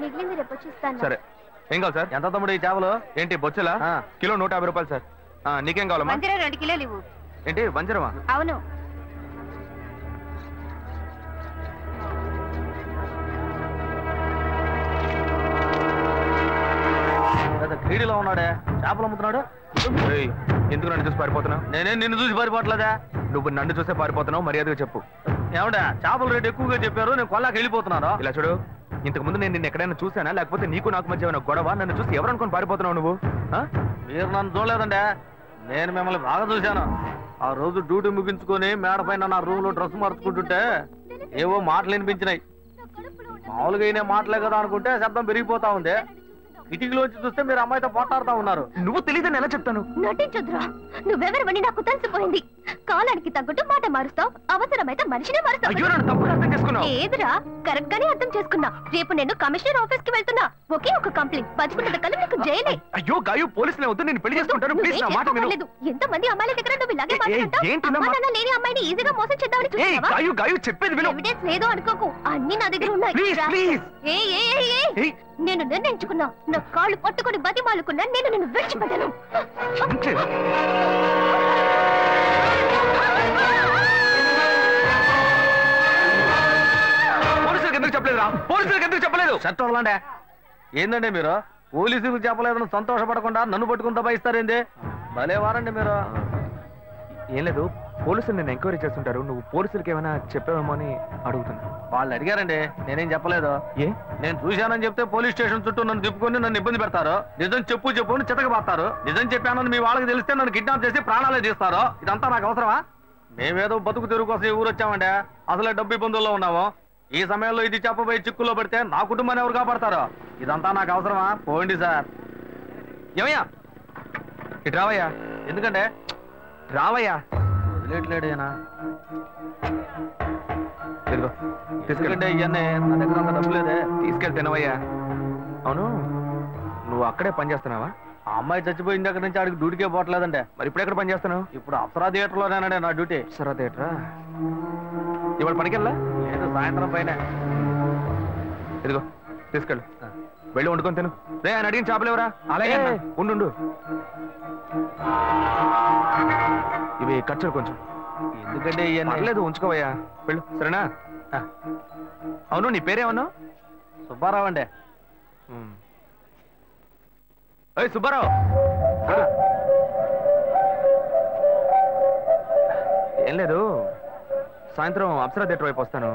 మిగిలింది రేపు వచ్చి ఇస్తాను. సరే ఏం కావాలి సార్? ఎంత తమ్ముడు ఈ చేపలు? ఏంటి బొచ్చులా? కిలో 150 రూపాయలు సార్. నీకేం కావాలమ్మా? వంజర 2 కిలోలు ఇవ్వు. ఏంటి వంజరమా? అవును. క్రీడలో ఉన్నాడే చేపలు అమ్ముతున్నాడు. ఎందుకు నన్ను చూసి పారిపోతున్నావు? నేనేం నిన్ను చూసి పారిపోవట్లేదా? నువ్వు నన్ను చూసే పారిపోతున్నావు, మర్యాదగా చెప్పు. ఏమంటే చేపల రేటు ఎక్కువగా చెప్పారు, నేను కొల్లాకి వెళ్ళిపోతున్నాను. ఇలా చూడు, ఇంతకు ముందు నేను నిన్ను ఎక్కడైనా చూసానా, లేకపోతే నీకు నాకు మధ్య ఏమైనా గొడవ? నన్ను చూసి ఎవరు అనుకుని పారిపోతున్నావు నువ్వు? మీరు నన్ను చూడలేదండి, నేను మిమ్మల్ని బాగా చూశాను. ఆ రోజు డ్యూటీ ముగించుకొని మేడ పైన నా రూమ్ లో డ్రెస్ మార్చుకుంటుంటే ఏవో మాటలు వినిపించినాయి. మామూలుగా అయినా మాటలే కదా అనుకుంటే శబ్దం పెరిగిపోతా ఉంది. కిటికీలోంచి చూస్తే మీరు అమ్మాయితో పోట్లాడుతూ ఉన్నారు. నువ్వు తెలియదని ఎలా చెప్తాను? నటించొద్దురా, నువ్వెవరవని నాకు తెలిసిపోయింది. కాలానికి తగ్గట్టు మాట మారుస్తావు, అవసరమైతే మనిషినే మారుస్తావు. ఏదిరా, కరెక్ట్ గానే అర్థం చేసుకున్నా. రేపు నేను కమిషనర్ ఆఫీస్ కి వెళ్తున్నా. ఒకే ఒక కంప్లైంట్, 10 గుంటల కళ్ళు నీకు జైలే. అయ్యో గాయు, పోలీసులే వద్దు, నేను పెళ్లి చేసుకుంటాను. ప్లీజ్ నా మాట విను. ఎంత మంది అమ్మాయిల దగ్గర నువ్వు ఇలాగే మాట్లాడతావు? లేని అమ్మాయిని ఈజీగా మోసం చేద్దామని చూస్తావా? గాయు గాయు చెప్పేది విను. ఎవిడెన్స్ లేదు అనుకోకు, అన్ని నా దగ్గర ఉన్నాయి. నేను నిర్ణయించుకున్నా, నా కాళ్ళు పట్టుకుని బతిమాలుకున్నా, నేను నిన్ను విడిచిపెట్టను. పోలీసులకు ఎందుకు చెప్పలేదురా? పోలీసులకు ఎందుకు చెప్పలేదు? షర్ట్ వదలండి. ఏందండి మీరు పోలీసులకు చెప్పలేదని సంతోషపడకుండా నన్ను పట్టుకుని దబాయిస్తారేంది? భలేవారండి మీరు. ఏం లేదు, పోలీసులు నేను ఎంక్వైరీ చేస్తుంటారు. నువ్వు పోలీసులకి ఏమైనా చెప్పావేమో అని అడుగుతున్నా. వాళ్ళు అడిగారండి, నేనేం చెప్పలేదు. ఏ? నేను చూశానని చెప్తే పోలీస్ స్టేషన్ చుట్టూ నన్ను తిప్పుకొని నన్ను ఇబ్బంది పెడతారు. నిజం చెప్పు చెప్పు అని చితకబాస్తారు. నిజం చెప్పానని మీ వాళ్ళకి తెలిస్తే నన్ను కిడ్నాప్ చేసి ప్రాణాలే తీస్తారు. ఇదంతా నాకు అవసరమా? మేమేదో బతుకు తెరుగు కోసం ఈ ఊరు వచ్చామండి. అసలే డబ్బు ఇబ్బందుల్లో ఉన్నాము. ఈ సమయంలో ఇది చెప్పబోయి చిక్కుల్లో పడితే నా కుటుంబాన్ని ఎవరు కాపాడతారో? ఇదంతా నాకు అవసరమా? పోండి సార్. ఏమయ్యా, ఇటు రావయ్యా. ఎందుకంటే రావయ్యా. వదిలేట్లేడేనా? తీసుకెళ్ళండి. ఇవన్నీ నా దగ్గర అంత డబ్బు లేదే. తీసుకెళ్ళి తినవయ్యా. అవును, నువ్వు అక్కడే పని చేస్తున్నావా? ఆ అమ్మాయి చచ్చిపోయిన దగ్గర నుంచి ఆడికి డ్యూటీకే పోవట్లేదండి. మరి ఇప్పుడు ఎక్కడ పని చేస్తున్నావు? ఇప్పుడు అప్సరా థియేటర్లోనేనండి నా డ్యూటీ. అప్సరా థియేటరా? ఇవాళ పనికెళ్ళా? లేదు, సాయంత్రం పైన. ఇదిగో తీసుకెళ్ళు, వెళ్ళి వండుకొని తిను. రే, ఆయన అడిగిన చేపలు ఎవరా? అలాగే ఉండు. ఇవి ఖర్చులు కొంచెం. ఎందుకంటే లేదు, ఉంచుకోవయ్యా. వెళ్ళు, సరేనా? అవును, నీ పేరేమన్నావు? సుబ్బారావు అండి. సుబ్బారావు, ఏం లేదు, సాయంత్రం అప్సరా థియేటర్ వైపు వస్తాను.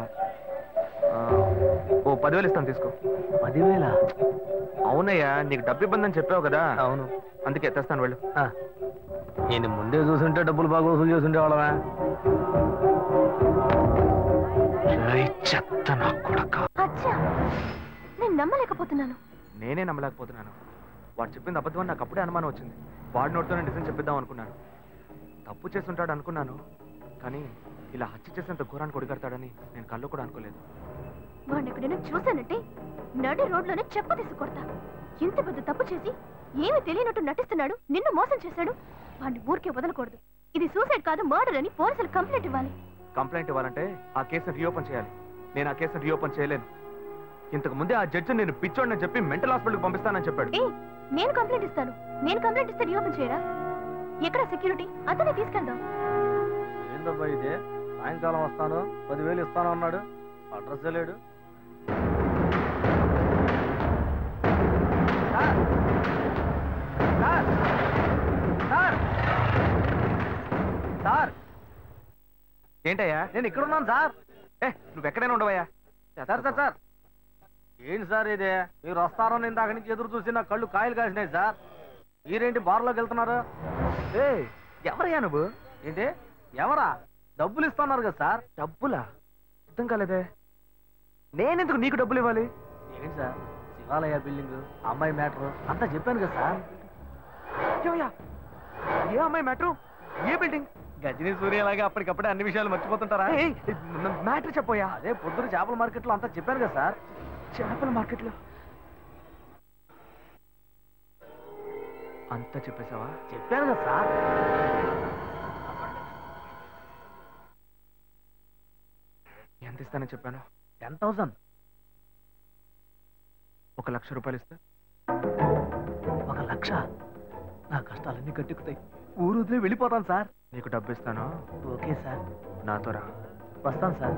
ఓ 10,000 ఇస్తాను, తీసుకో. 10,000? అవునయ్యా, నీకు డబ్బు ఇబ్బంది అని చెప్పావు కదా. అవును, అందుకే తెస్తాను, వెళ్ళు. నేను ముందే చూసుంటే డబ్బులు బాగా వసూలు చేస్తుండే వాళ్ళమే. చెత్త నా కొడక. నేను నమ్మలేకపోతున్నాను. నేనే నమ్మలేకపోతున్నాను. వాడు చెప్పింది అబద్ధం అని నాకు అప్పుడే అనుమానం వచ్చింది. వాడి నోటితోనే నిజం చెప్పిద్దాం అనుకున్నాను. తప్పు చేస్తుంటాడు అనుకున్నాను, కానీ ఇలా హత్య చేసేంత ఘోరాన్ని కొడిగడతాడని నేను కళ్ళు కూడా అనుకోలేదు. వాడిని ఎక్కడైనా చూశానంటే నడి రోడ్లోనే చెప్ప తీసుకొడతా. ఇంత పెద్ద తప్పు చేసి ఏమీ తెలియనట్టు నటిస్తున్నాడు, నిన్ను మోసం చేశాడు. వాడిని ఊరికే వదలకూడదు. ఇది సూసైడ్ కాదు, మర్డర్ అని పోలీసులు కంప్లైంట్ ఇవ్వాలి. కంప్లైంట్ ఇవ్వాలంటే ఆ కేసును రీఓపెన్ చేయాలి. నేను ఆ కేసును రీఓపెన్ చేయలేను. ఇంతకు ముందే ఆ జడ్జి నేను పిచ్చోడని చెప్పి మెంటల్ హాస్పిటల్కి పంపిస్తానని చెప్పాడు. నేను కంప్లైంట్ ఇస్తాను. నేను కంప్లైంట్ ఇస్తే రీఓపెన్ చేయరా? ఎక్కడ సెక్యూరిటీ? అతనే తీసుకెళ్దాం. ఏందబ్బా ఇది? సాయంకాలం వస్తాను, 10,000 ఇస్తాను అన్నాడు. అడ్రస్ లేడు. సార్, ఏంటయ్యా? నేను ఇక్కడ ఉన్నాను సార్. నువ్వు ఎక్కడైనా ఉండవయ్యా. సార్ ఏంటి సార్ ఇది? మీరు వస్తారని ఇందాక నుంచి ఎదురు చూసి నా కళ్ళు కాయలు కాసినాయి సార్. మీరేంటి బార్లోకి వెళ్తున్నారు? ఎవరయ్యా నువ్వు? ఏంటి ఎవరా? డబ్బులు ఇస్తున్నారు కదా సార్. డబ్బులా? అర్థం కాలేదే. నేనెందుకు నీకు డబ్బులు ఇవ్వాలి? ఏంటి సార్, శివాలయ బిల్డింగ్, అమ్మాయి మ్యాటర్ అంతా చెప్పాను కదా సార్. ఏ అమ్మాయి మ్యాటర్? ఏ బిల్డింగ్? గజనీ సూర్యలాగా అప్పటికప్పుడే అన్ని విషయాలు మర్చిపోతుంటారా? మ్యాటర్ చెప్పోయా. అదే పొద్దున చేపల మార్కెట్లో అంతా చెప్పాను కదా సార్. చేపల మార్కెట్లో అంతా చెప్పేశావా? చెప్పాను కదా సార్. ఎంత ఇస్తానని చెప్పాను? 10,000. 1,00,000 రూపాయలు ఇస్తే 1,00,000 నా కష్టాలన్నీ గట్టెక్కుతాయి. ఊరు వదిలే వెళ్ళిపోతాను సార్. నీకు డబ్బు ఇస్తాను, ఓకే సార్. నాతో రా. వస్తాను సార్.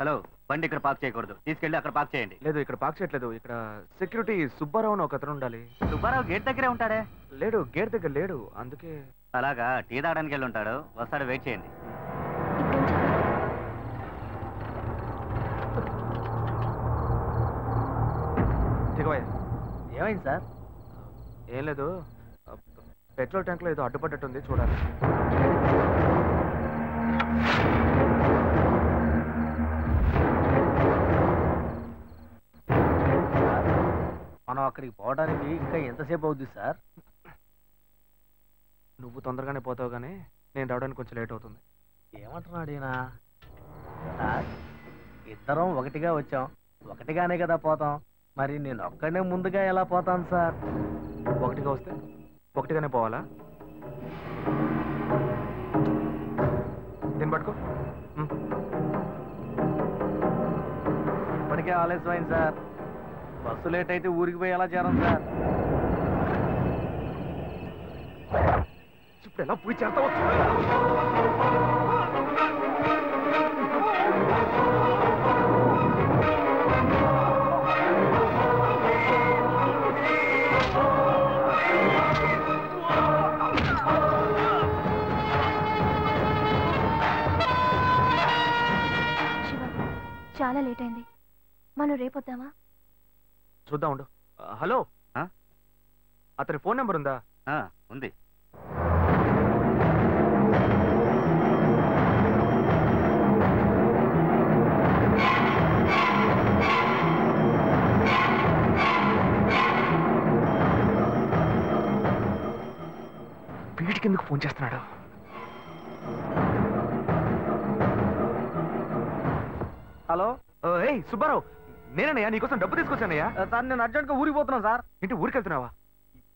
హలో, బండి ఇక్కడ పార్క్ చేయకూడదు, తీసుకెళ్ళి అక్కడ పార్క్ చేయండి. లేదు, ఇక్కడ పార్క్ చేయట్లేదు. ఇక్కడ సెక్యూరిటీ సుబ్బారావు అని ఒక అతను ఉండాలి. సుబ్బారావు గేట్ దగ్గరే ఉంటాడే. లేడు, గేట్ దగ్గర లేడు, అందుకే. అలాగా, టీ తాగడానికి వెళ్ళి ఉంటాడు, వస్తాడు, వెయిట్ చేయండి. దిగవయ్యా. ఏమైంది సార్? ఏం లేదు, పెట్రోల్ ట్యాంక్ లో ఏదో అడ్డుపడ్డట్టుంది, చూడాలి. మనం అక్కడికి పోవడానికి ఇంకా ఎంతసేపు అవుద్ది సార్? నువ్వు తొందరగానే పోతావు, కానీ నేను రావడానికి కొంచెం లేట్ అవుతుంది. ఏమంటున్నాడు ఈయన? సార్, ఇద్దరం ఒకటిగా వచ్చాం, ఒకటిగానే కదా పోతాం. మరి నేను ఒక్కడే ముందుగా ఎలా పోతాను సార్? ఒకటిగా వస్తే ఒకటిగానే పోవాలా? దీన్ని పట్టుకో. ఇప్పటికే ఆలస్యమైంది సార్. బస్సు లేట్ అయితే ఊరికి పోయి ఎలా చేరం సార్? ఇప్పుడు ఎలా పోయి చేస్తావు? చాలా లేట్ అయింది, మనం రేపొద్దామా? చూద్దాం, ఉండు. హలో, అతని ఫోన్ నెంబర్ ఉందా? ఉంది. వీడికి ఎందుకు ఫోన్ చేస్తున్నాడు? హలో, ఏయ్ సుబ్బారావు, నేనయ్యా, నీకోసం డబ్బు తీసుకొచ్చానయ్యా. సార్ నేను అర్జెంట్గా ఊరికి పోతున్నాను సార్. ఇంటి ఊరికి వెళ్తున్నావా?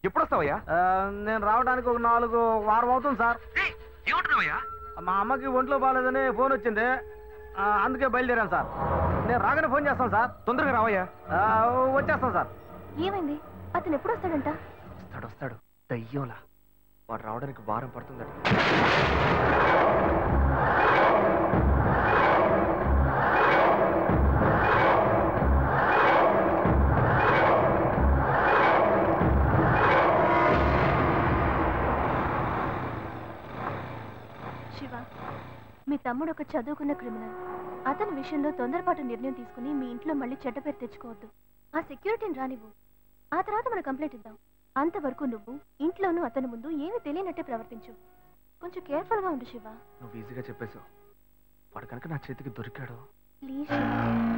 ఎప్పుడు వస్తావయ్యా? నేను రావడానికి ఒక 4 వారం అవుతుంది సార్. ఏమంటున్నావయ్యా? మా అమ్మకి ఒంట్లో బాగాలేదని ఫోన్ వచ్చింది, అందుకే బయలుదేరాను సార్. నేను రాగానే ఫోన్ చేస్తాను సార్. తొందరగా రావయ్యా. వచ్చేస్తాను సార్. ఏమైంది? అతను ఎప్పుడు వస్తాడంట? వస్తాడు, దయ్యంలా. వాడు రావడానికి వారం పడుతుందట. శివ, మీ తమ్ముడు ఒక చదువుకున్న క్రిమినల్. అతని విషయంలో తొందరపాటు నిర్ణయం తీసుకుని మీ ఇంట్లో మళ్ళీ చెడ్డ పేరు తెచ్చుకోవద్దు. ఆ సెక్యూరిటీని రానివ్వు, ఆ తర్వాత మనం కంప్లైంట్ ఇద్దాం. అంతవరకు నువ్వు ఇంట్లోనూ అతని ముందు ఏమీ తెలియనట్టే ప్రవర్తించు. కొంచెం కేర్ఫుల్ గా ఉండు శివ. నువ్వు ఈజీగా చెప్పేశావు. వాడు కనుక నా చేతికి దొరికాడు. ప్లీజ్ శివ.